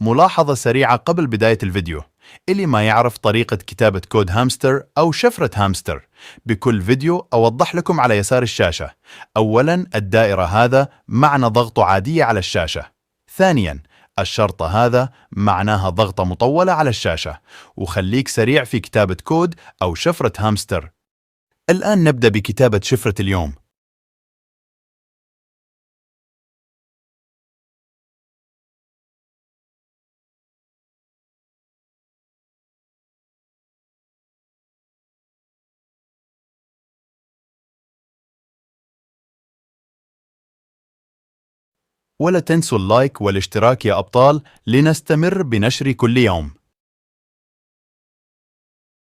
ملاحظة سريعة قبل بداية الفيديو: اللي ما يعرف طريقة كتابة كود هامستر أو شفرة هامستر، بكل فيديو أوضح لكم على يسار الشاشة. أولاً، الدائرة هذا معنى ضغطه عادية على الشاشة. ثانياً، الشرطة هذا معناها ضغطة مطولة على الشاشة، وخليك سريع في كتابة كود أو شفرة هامستر. الآن نبدأ بكتابة شفرة اليوم. ولا تنسوا اللايك والاشتراك يا أبطال لنستمر بنشر كل يوم.